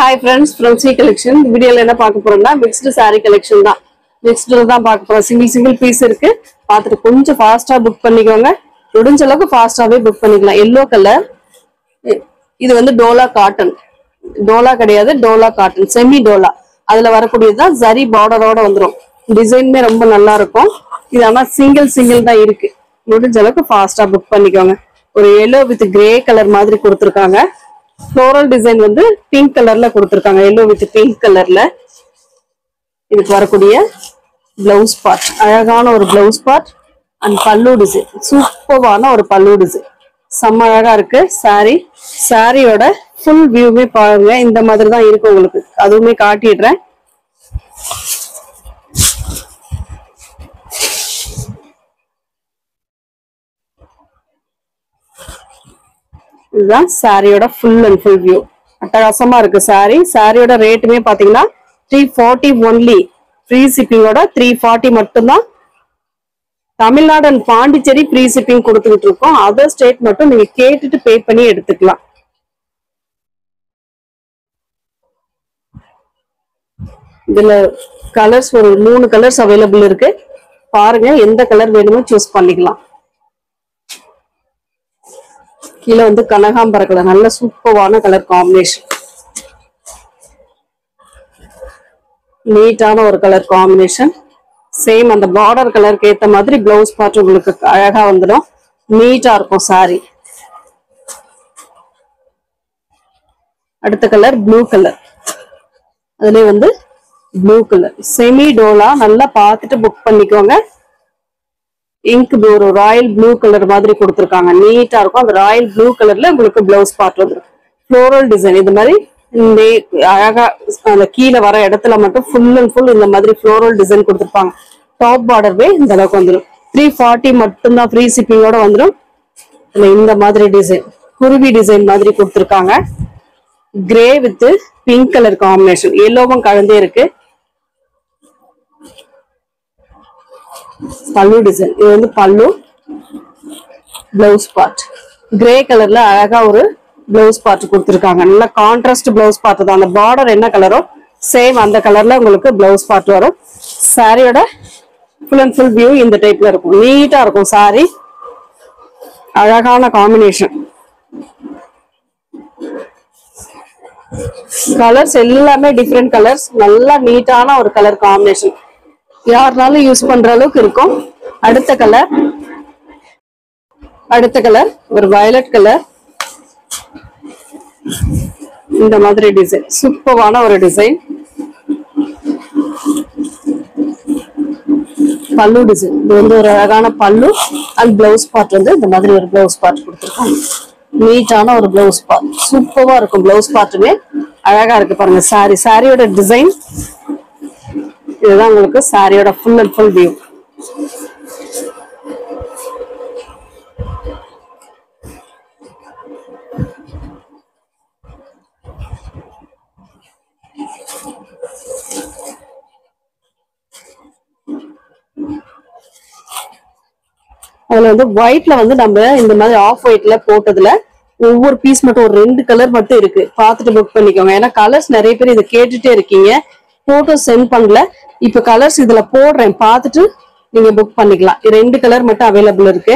Hi friends from C collection. Video la enna paaka porona mixed saree collection da. Mixed la dhaan paaka porom. Single piece irukku. Paathittu konjam fast ah book pannikonga. Mudinja alavukku fast ave book pannikalam. Yellow color. இது வந்து Dola cotton. Dola கிடையாது, Dola cotton, semi Dola. அதுல வரக்கூடியது தான் ஜரி பார்டரோட வந்துரும். டிசைன்மே ரொம்ப நல்லா இருக்கும். இது ஆனா சிங்கிள் தான் இருக்கு. முடிஞ்ச அளவுக்கு ஃபாஸ்டா புக் பண்ணிக்கோங்க. ஒரு yellow with grey கலர் மாதிரி கொடுத்திருக்காங்க. floral டிசைன் வந்து பிங்க் கலர்ல கொடுத்திருக்காங்க. yellow with pink கலர்ல. இதுக்கு வரக்கூடிய ப்ளவுஸ் பார்ட், அழகான ஒரு ப்ளவுஸ் பார்ட் அண்ட் பல்லு டிசைன், சூப்பரான ஒரு பல்லு டிசைன், செம்ம அழகா இருக்கு. சாரியோட ஃபுல் வியூமே பாருங்க. இந்த மாதிரி தான் இருக்கு உங்களுக்கு. அதுவுமே காட்டிடுறேன். இதுதான் சாரியோட ஃபுல் அண்ட் ஃபுல் வியூ. அட்டகாசமா இருக்கு சாரி. சாரியோட ரேட்டுமே பாத்தீங்கன்னா 340 ஒன்லி. ஃப்ரீ ஷிப்பிங்கோட 340 மட்டும்தான். Tamil Nadu and Pondicherry free shipping கொடுத்துக்கிட்டு இருக்கோம். அதர் ஸ்டேட் மட்டும் நீங்க கேட்டுட்டு பே பண்ணி எடுத்துக்கலாம். இதுல கலர்ஸ் ஒரு 3 கலர்ஸ் அவைலபிள் இருக்கு. பாருங்க, எந்த கலர் வேணுமோ சூஸ் பண்ணிக்கலாம். கீழே வந்து கனகாம்பர கலர், நல்ல சூப்பரான கலர் காம்பினேஷன், நீட்டான ஒரு கலர் காம்பினேஷன். சேம் அந்த பார்டர் கலருக்கு ஏத்த மாதிரி பிளவுஸ் பார்ட் உங்களுக்கு அழகா வந்துடும். நீட்டா இருக்கும் சாரி. அடுத்த கலர் ப்ளூ கலர். அதுலயே வந்து ப்ளூ கலர் செமி டோலா. நல்லா பார்த்துட்டு புக் பண்ணிக்கோங்க. இங்க் ப்ளூ, ஒரு ராயல் ப்ளூ கலர் மாதிரி கொடுத்துருக்காங்க. நீட்டா இருக்கும். அந்த ராயல் ப்ளூ கலர்ல உங்களுக்கு பிளவுஸ் பார்ட் வந்துடும். ஃப்ளோரல் டிசைன் இது மாதிரி இந்த அழகா அந்த கீழே வர இடத்துல மட்டும் ஃபுல் அண்ட் ஃபுல் இந்த மாதிரி ஃப்ளோரல் டிசைன் கொடுத்துருப்பாங்க. டாப் பார்டர்வே இந்த அளவுக்கு வந்துடும். 340 மட்டும்தான் ஃப்ரீ ஷிப்பிங்கோட வந்துடும். இந்த மாதிரி டிசைன், குருவி டிசைன் மாதிரி கொடுத்துருக்காங்க. Grey with pink colour combination, எல்லோவும் கலந்தே இருக்கு. பல்லு டிசைன், இது வந்து பல்லு. பிளவுஸ் பார்ட் கிரே கலர்ல அழகா ஒரு பிளவுஸ் பார்ட் கொடுத்துருக்காங்க. நல்ல கான்ட்ராஸ்ட் பிளவுஸ் பார்ட் தான். அந்த பார்டர் என்ன கலரோ சேம் அந்த கலர்ல உங்களுக்கு பிளவுஸ் பார்ட் வரும். சாரியோட ஃபுல் அண்ட் ஃபுல் வியூ இந்த டைப்ல இருக்கும். நீட்டா இருக்கும் சாரி. அழகான காம்பினேஷன். கலர்ஸ் எல்லாமே டிஃப்ரெண்ட் கலர்ஸ். நல்லா நீட்டான ஒரு கலர் காம்பினேஷன். யாருனாலும் யூஸ் பண்ற அளவுக்கு இருக்கும். அடுத்த கலர் ஒரு வயலட் கலர். இந்த மாதிரி டிசைன், சூப்பரான ஒரு டிசைன். பல்லு டிசைன், இது வந்து ஒரு அழகான பல்லு அண்ட் பிளவுஸ் பார்ட் வந்து இந்த மாதிரி ஒரு பிளவுஸ் பார்ட் கொடுத்துருக்காங்க. நீட்டான ஒரு பிளவுஸ் பார்ட், சூப்பரா இருக்கும். பிளவுஸ் பார்ட்டுமே அழகா இருக்கு பாருங்க. சாரியோட டிசைன் இதுதான் உங்களுக்கு சாரியோட ஃபுல் அண்ட் ஃபுல் வியூ. அதுல வந்து ஒயிட்ல வந்து நம்ம இந்த மாதிரி ஆஃப் ஒயிட்ல போட்டதுல ஒவ்வொரு பீஸ் மட்டும் ஒரு 2 கலர் மட்டும் இருக்கு. பார்த்துட்டு புக் பண்ணிக்கோங்க. ஏன்னா கலர்ஸ் நிறைய பேர் இதை கேட்டுட்டே இருக்கீங்க. போட்டோ சென்ட் பண்ணல. இப்ப கலர்ஸ் இதுல போடுறேன், பார்த்துட்டு நீங்க புக் பண்ணிக்கலாம். 2 கலர் மட்டும் அவைலபிள் இருக்கு.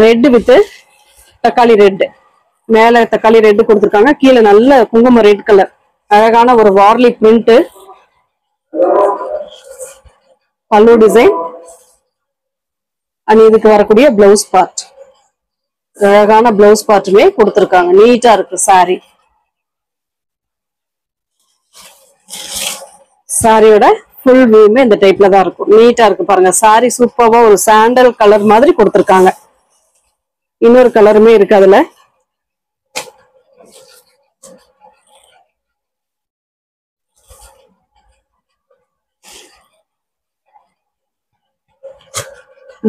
ரெட் வித் தக்காளி ரெட். மேல தக்காளி ரெட் கொடுத்துருக்காங்க. கீழே நல்ல குங்குமம் ரெட் கலர், அழகான ஒரு வார்லி பிரிண்ட். பல்லு டிசைன் அண்ட் இதுக்கு வரக்கூடிய பிளவுஸ் பார்ட், அழகான பிளவுஸ் பார்ட்டுமே கொடுத்துருக்காங்க. நீட்டா இருக்கு சாரி. சாரியோட ஃபுல் வியூமே இந்த டைப்ல தான் இருக்கும். நீட்டா இருக்கு பாருங்க. சாரி சூப்பரா ஒரு சாண்டல் கலர் மாதிரி கொடுத்துருக்காங்க. இன்னொரு கலருமே இருக்கு அதுல.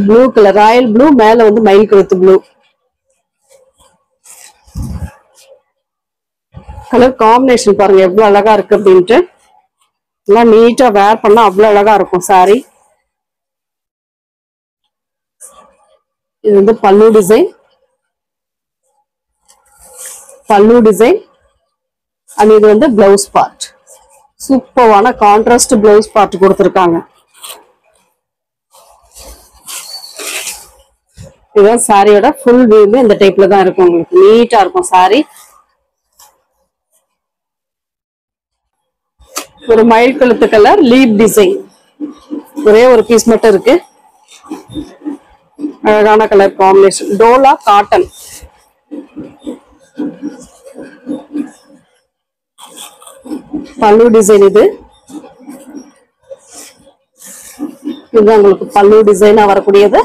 ப்ளூ கலர், ராயல் ப்ளூ, மேல வந்து மயில் கழுத்து ப்ளூ கலர் காம்பினேஷன். பாருங்க எவ்வளவு அழகா இருக்கு அப்படின்ட்டு. எல்லாம் நீட்டா வேர் பண்ணா அவ்வளவு அழகா இருக்கும் சாரி. இது வந்து பல்லு டிசைன். அண்ட் இது வந்து பிளவுஸ் பார்ட். சூப்பரான கான்ட்ராஸ்ட் பிளவுஸ் பார்ட் கொடுத்துருக்காங்க. இதுதான் சாரியோட ஃபுல் வியூமே இந்த டைப்ல தான் இருக்கும். உங்களுக்கு நீட்டா இருக்கும் சாரி. ஒரு மயில் கழுத்து கலர் லீப் டிசைன், ஒரே ஒரு பீஸ் மட்டும் இருக்கு. அழகான கலர் காம்பினேஷன். டோலா காட்டன். பல்லு டிசைன் இது. இதுதான் உங்களுக்கு பல்லு டிசைனா வரக்கூடியது.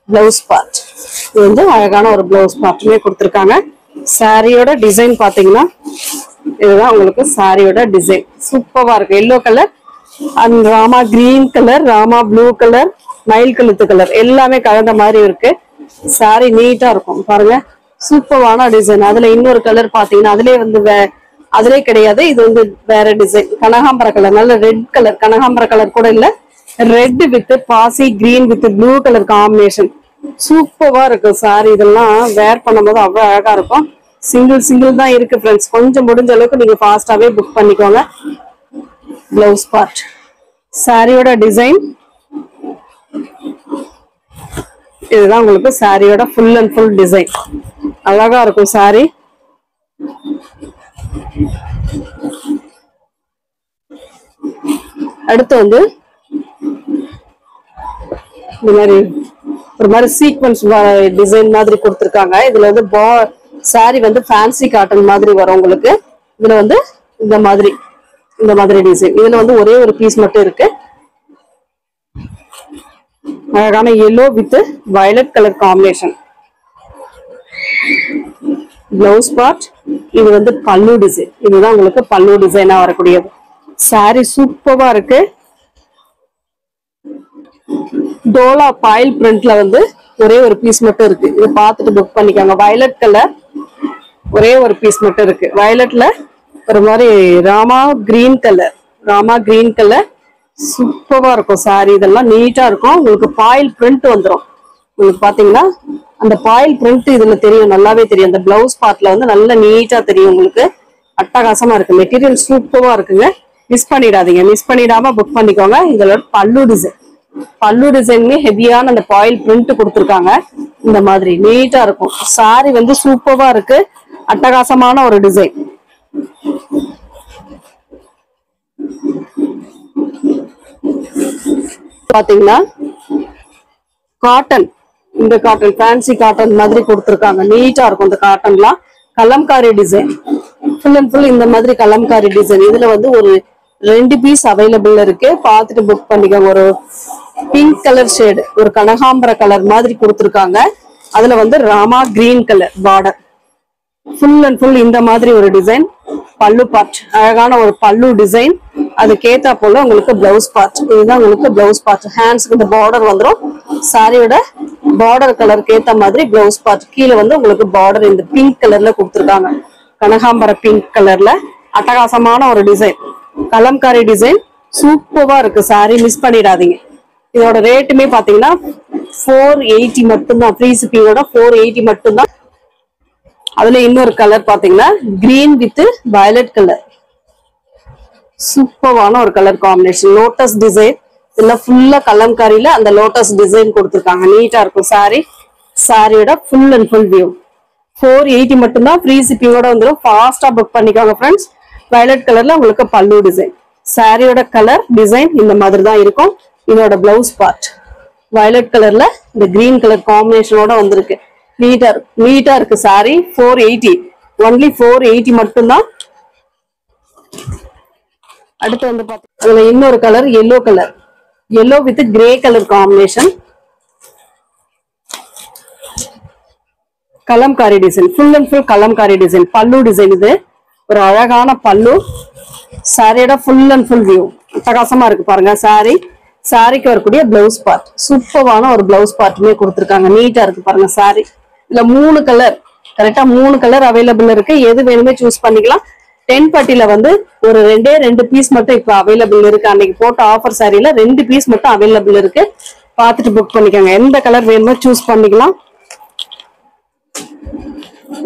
பிளவுஸ் பார்ட் இது வந்து அழகான ஒரு பிளவுஸ் பார்ட்டுமே கொடுத்துருக்காங்க. சாரியோட டிசைன் பாத்தீங்கன்னா இதுதான் உங்களுக்கு சாரியோட டிசைன். சூப்பரா இருக்கு. Yellow colour and Rama green colour, Rama blue colour, மயில் கழுத்து கலர் எல்லாமே கலந்த மாதிரி இருக்கு. சாரி நீட்டா இருக்கும் பாருங்க. சூப்பரான டிசைன். அதுல இன்னொரு கலர் பாத்தீங்கன்னா அதுலயே வந்து அதுலயே கிடையாது, இது வந்து வேற டிசைன். கனகாம்பர கலர், நல்ல ரெட் கலர். கனகாம்பர கலர் கூட இல்ல, ரெட் வித் பாசி green with blue colour combination. சூப்பரா இருக்கு சாரி. இதெல்லாம் வேர் பண்ணும்போது அவ்வளவு அழகா இருக்கும். சிங்கிள் தான் இருக்கு ஃப்ரெண்ட்ஸ். கொஞ்சம் முடிஞ்ச அளவுக்கு நீங்க ஃபாஸ்டாவே புக் பண்ணிக்கோங்க. Blouse part. சாரியோட டிசைன் இதுதான் உங்களுக்கு சாரியோட ஃபுல் அண்ட் ஃபுல் டிசைன். அழகா இருக்கும் சாரி. அடுத்து வந்து இந்த மாதிரி ஒரு மாதிரி சீக்வன்ஸ் டிசைன் மாதிரி கொடுத்துருக்காங்க. இதுல வந்து சாரி வந்து ஃபேன்சி காட்டன் மாதிரி வரும் உங்களுக்கு. இதுல வந்து இந்த மாதிரி டிசைன். இதுல வந்து ஒரே ஒரு பீஸ் மட்டும் இருக்கு. அழகான yellow with violet colour combination. Blouse part. இது வந்து பல்லு டிசைன். இதுதான் உங்களுக்கு பல்லு டிசைனா வரக்கூடியது. சாரி சூப்பரா இருக்கு. டோலா பாயில் பிரிண்ட்ல வந்து ஒரே ஒரு பீஸ் மட்டும் இருக்கு. இதை பார்த்துட்டு புக் பண்ணிக்கோங்க. வயலட் கலர் ஒரே ஒரு பீஸ் மட்டும் இருக்கு. வயலட்ல ஒரு மாதிரி ராமா கிரீன் கலர் சூப்பரா இருக்கும் சாரி. இதெல்லாம் நீட்டா இருக்கும். உங்களுக்கு பாயில் பிரிண்ட் வந்துடும். உங்களுக்கு பாத்தீங்கன்னா அந்த பாயில் பிரிண்ட் இதுல தெரியும், நல்லாவே தெரியும். அந்த பிளவுஸ் பார்ட்ல வந்து நல்லா நீட்டா தெரியும் உங்களுக்கு. அட்டகாசமா இருக்கு. மெட்டீரியல் சூப்பரா இருக்குங்க. மிஸ் பண்ணிடாதீங்க. மிஸ் பண்ணிடாம புக் பண்ணிக்கோங்க. இதோட பல்லு டிசைன்மே ஹெவியான அந்த பாயில் பிரிண்ட் கொடுத்துருக்காங்க. இந்த மாதிரி நீட்டா இருக்கும். சாரி வந்து சூப்பரா இருக்கு. அட்டகாசமான ஒரு டிசைன். பாத்தீங்கன்னா காட்டன், இந்த காட்டன் ஃபேன்சி காட்டன் மாதிரி கொடுத்துருக்காங்க. நீட்டா இருக்கும். இந்த காட்டன்லாம் kalamkari design. Full and full இந்த மாதிரி கலம்காரி டிசைன். இதுல வந்து ஒரு 2 பீஸ் அவைலபிள் இருக்கு. பார்த்துட்டு புக் பண்ணிக்கோங்க. ஒரு பிங்க் கலர் ஷேடு, ஒரு கனகாம்பர கலர் மாதிரி கொடுத்துருக்காங்க. அதுல வந்து Rama green colour border. Full and full இந்த மாதிரி ஒரு டிசைன். பல்லு பார்ட் அழகான ஒரு பல்லு டிசைன். அதுக்கேத்தா போல உங்களுக்கு பிளவுஸ் பார்ட். இதுதான் உங்களுக்கு பிளவுஸ் பார்ட். ஹேண்ட்ஸ்க்கு இந்த பார்டர் வந்துடும். சாரியோட பார்டர் கலருக்கு ஏத்த மாதிரி பிளவுஸ் பார்ட். கீழே வந்து உங்களுக்கு பார்டர் இந்த பிங்க் கலர்ல கொடுத்துருக்காங்க. கனகாம்பர பிங்க் கலர்ல அட்டகாசமான ஒரு டிசைன். கலம்காரி டிசைன் சூப்பரா இருக்கு சாரி. மிஸ் பண்ணிடாதீங்க. இதோட ரேட்டுமே பாத்தீங்கன்னா 480 மட்டும்தான். ஃப்ரீ ஷிப்பிங்கோட 480 மட்டும்தான். அதுல இன்னொரு கலர் பாத்தீங்கன்னா கிரீன் வித் வயலட் கலர். சூப்பரான ஒரு கலர் காம்பினேஷன். Lotus design. இல்ல ஃபுல்லா கலம்காரியில அந்த லோட்டஸ் டிசைன் கொடுத்துருக்காங்க. நீட்டா இருக்கும் சாரி. சாரியோட ஃபுல் அண்ட் ஃபுல் வியூ 480 மட்டும்தான். ஃப்ரீ ஷிப்பிங்கோட வந்துடும். ஃபாஸ்டா புக் பண்ணிக்கோங்க ஃப்ரெண்ட்ஸ். வயலட் கலர்ல உங்களுக்கு பல்லு டிசைன். சாரியோட கலர் டிசைன் இந்த மாதிரி தான் இருக்கும். இதோட பிளவுஸ் பார்ட் வயலட் கலர்ல இந்த கிரீன் கலர் காம்பினேஷனோட வந்திருக்கு. நீட்டா இருக்கு சாரி. 480 ஒன்லி 480 மட்டும்தான். அடுத்து வந்து பாத்தீங்கன்னா இன்னொரு colour yellow with grey colour combination. Kalamkari design. Full and full Kalamkari design. பல்லு டிசைன். இது ஒரு அழகான பல்லு. சாரியோட ஃபுல் அண்ட் ஃபுல் வியூ அட்டகாசமா இருக்கு பாருங்க. சாரிக்கு வரக்கூடிய பிளவுஸ் பார்ட். சூப்பரான ஒரு பிளவுஸ் பார்ட்டுமே கொடுத்துருக்காங்க. நீட்டா இருக்கு பாருங்க சாரி. இதுல 3 கலர், கரெக்டா 3 கலர் அவைலபிள் இருக்கு. எது வேணுமே சூஸ் பண்ணிக்கலாம். 10 பட்டில வந்து ஒரு 2 பீஸ் மட்டும் இப்ப அவைலபிள் இருக்கு. அன்னைக்கு போட்ட ஆஃபர் சாரியில 2 பீஸ் மட்டும் அவைலபிள் இருக்கு. பார்த்துட்டு புக் பண்ணிக்கோங்க. எந்த கலர் வேணுமோ சூஸ் பண்ணிக்கலாம்.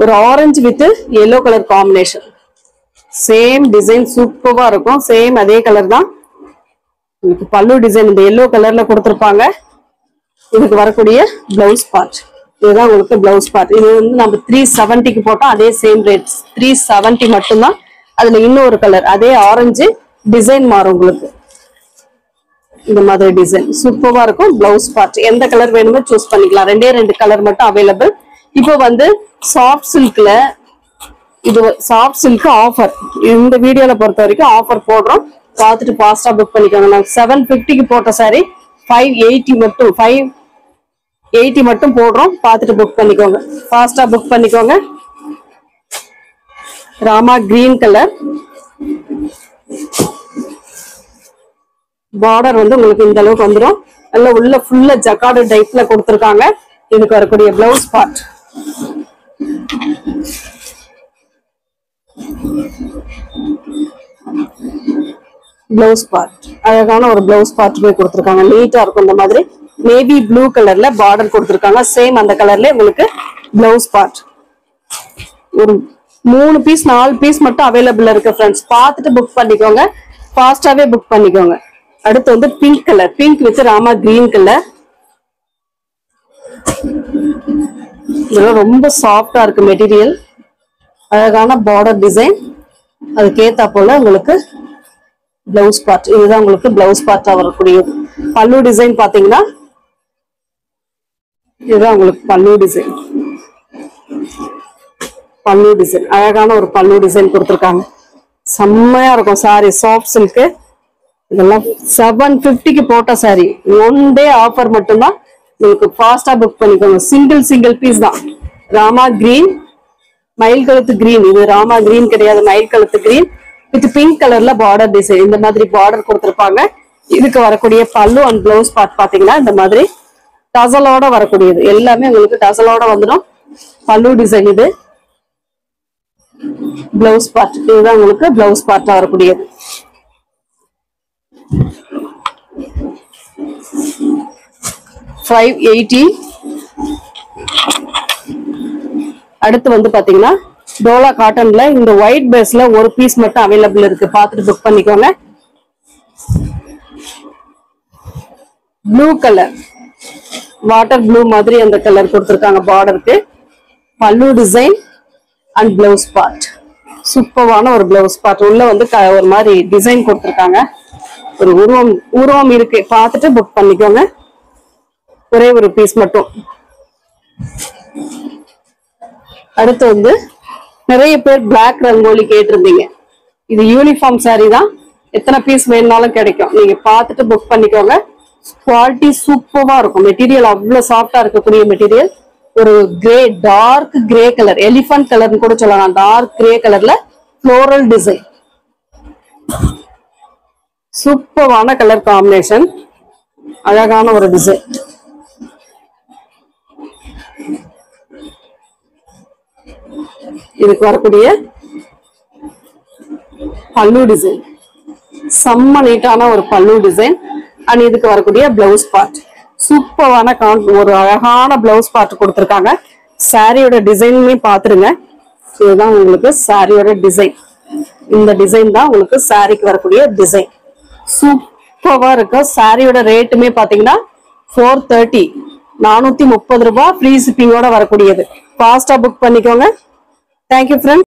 ஒரு orange with yellow colour combination. Same design சூப்பரா இருக்கும். சேம் அதே கலர் தான். உங்களுக்கு பல்லு டிசைன் இந்த எல்லோ கலர்ல கொடுத்துருப்பாங்க. இதுக்கு வரக்கூடிய பிளவுஸ் பார்ட் இதுதான் உங்களுக்கு பிளவுஸ் பார்ட். இது வந்து நம்ம 370க்கு போட்டோம். அதே சேம் ரேட் 370 மட்டும்தான். அதுல இன்னொரு கலர் அதே ஆரஞ்சு டிசைன் மாறும் உங்களுக்கு. இந்த மாதிரி டிசைன் சூப்பரா இருக்கும். பிளவுஸ் பார்ட் எந்த கலர் வேணுமோ சூஸ் பண்ணிக்கலாம். ரெண்டு கலர் மட்டும் அவைலபிள். இப்போ வந்து சாஃப்ட் சில்க்ல இது சாஃப்ட் சில்க் ஆஃபர் இந்த வீடியோல பொறுத்த வரைக்கும் ஆஃபர் போடுறோம். பார்த்துட்டு ஃபாஸ்டா புக் பண்ணிக்கோங்க. நான் 750க்கு போட்ட சாரி 580 மட்டும் போடுறோம். பார்த்துட்டு புக் பண்ணிக்கோங்க. ஃபாஸ்டா புக் பண்ணிக்கோங்க. ராமா கிரீன் கலர் பார்டர் வந்து உங்களுக்கு இந்த அளவுக்கு வந்துடும். நல்ல உள்ள ஃபுல்லா ஜக்கார்டு டைப்ல கொடுத்துருக்காங்க. இதுக்கு வரக்கூடிய பிளவுஸ் பார்ட் அழகான ஒரு பிளவுஸ் பார்ட் போய் கொடுத்துருக்காங்க. நீட்டா இருக்கும். இந்த மாதிரி நேவி ப்ளூ கலர்ல பார்டர் கொடுத்துருக்காங்க. சேம் அந்த கலர்ல உங்களுக்கு பிளவுஸ் பார்ட். ஒரு 3 பீஸ் 4 பீஸ் மட்டும் அவைலபிள் இருக்கு ஃப்ரெண்ட்ஸ். பார்த்துட்டு புக் பண்ணிக்கோங்க. ஃபாஸ்டாவே புக் பண்ணிக்கோங்க. அடுத்து வந்து pink colour, pink with Rama green colour. இதெல்லாம் ரொம்ப சாஃப்டா இருக்கு மெட்டீரியல். அழகான பார்டர் டிசைன். அதுக்கேத்தா போல உங்களுக்கு பிளவுஸ் பார்ட். இதுதான் உங்களுக்கு பிளவுஸ் பார்ட்டா வரக்கூடியது. பல்லு டிசைன் பாத்தீங்கன்னா இதுதான் உங்களுக்கு பல்லு டிசைன். அழகான ஒரு பல்லு டிசைன் கொடுத்துருக்காங்க. செம்மையா இருக்கும் சாரி. சாஃப்ட் சில்க் இதெல்லாம் 750க்கு போட்ட சாரி. 1 டே ஆஃபர் மட்டும்தான். உங்களுக்கு ஃபாஸ்டா புக் பண்ணிக்கோங்க. சிங்கிள் பீஸ் தான். ராமா கிரீன் மயில் கழுத்து கிரீன். இது ராமா கிரீன் கிடையாது, மயில் கழுத்து கிரீன் வித் பிங்க் கலர்ல பார்டர் டிசைன். இந்த மாதிரி பார்டர் கொடுத்துருப்பாங்க. இதுக்கு வரக்கூடிய பல்லு அண்ட் பிளவுஸ் பார்ட் பாத்தீங்கன்னா இந்த மாதிரி டசலோட வரக்கூடியது. எல்லாமே உங்களுக்கு டசலோட வந்துடும். பல்லு டிசைன் இது. பிளவுஸ் பார்ட் இதுதான் உங்களுக்கு பிளவுஸ் பார்ட்டா வரக்கூடியது. $580. அடுத்து வந்து பாத்தீங்கன்னா டோலா காட்டன்ல இந்த ஒயிட் பேஸ்ல ஒரு பீஸ் மட்டும் அவைலபிள் இருக்கு. பார்த்துட்டு புக் பண்ணிக்கோங்க. ப்ளூ கலர் வாட்டர் ப்ளூ மாதிரி அந்த கலர் கொடுத்துருக்காங்க பார்டருக்கு. பல்லு டிசைன் அண்ட் பிளவுஸ் பார்ட். சூப்பரான ஒரு பிளவுஸ் பார்ட். உள்ள வந்து ஒரு மாதிரி டிசைன் கொடுத்துருக்காங்க. ஒரு உருவம் இருக்கு. பார்த்துட்டு புக் பண்ணிக்கோங்க. ஒரே ஒரு பீஸ் மட்டும். அடுத்து வந்து நிறைய பேர் பிளாக் ரங்கோலி கேட்டிருந்தீங்க. இது யூனிஃபார்ம் சாரி தான். எத்தனை பீஸ் வேணும்னாலும் கிடைக்கும். நீங்க பார்த்துட்டு புக் பண்ணிக்கோங்க. குவாலிட்டி சூப்பரா இருக்கும். மெட்டீரியல் அவ்வளவு சாஃப்டா இருக்கக்கூடிய மெட்டீரியல். ஒரு grey dark grey colour, elephant கலர்னு கூட சொல்லலாம். டார்க் கிரே கலர்ல ஃப்ளோரல் டிசைன். சூப்பரான கலர் காம்பினேஷன். அழகான ஒரு டிசைன். இதுக்கு வரக்கூடிய பல்லு டிசைன் செம்ம நீட்டான ஒரு பல்லு டிசைன். அண்ட் இதுக்கு வரக்கூடிய பிளவுஸ் பார்ட் சூப்பரான ஒரு அழகான பிளவுஸ் பார்ட் கொடுத்துருக்காங்க. சாரியோட டிசைனுமே பாத்துருங்க. இதுதான் உங்களுக்கு சாரியோட டிசைன். இந்த டிசைன் தான் உங்களுக்கு சாரிக்கு வரக்கூடிய டிசைன். சூப்பரா இருக்கும். சாரியோட ரேட்டுமே பாத்தீங்கன்னா 430 430 ரூபாய். ஃப்ரீ ஷிப்பிங்கோட வரக்கூடியது. ஃபாஸ்டா புக் பண்ணிக்கோங்க. Thank you friends.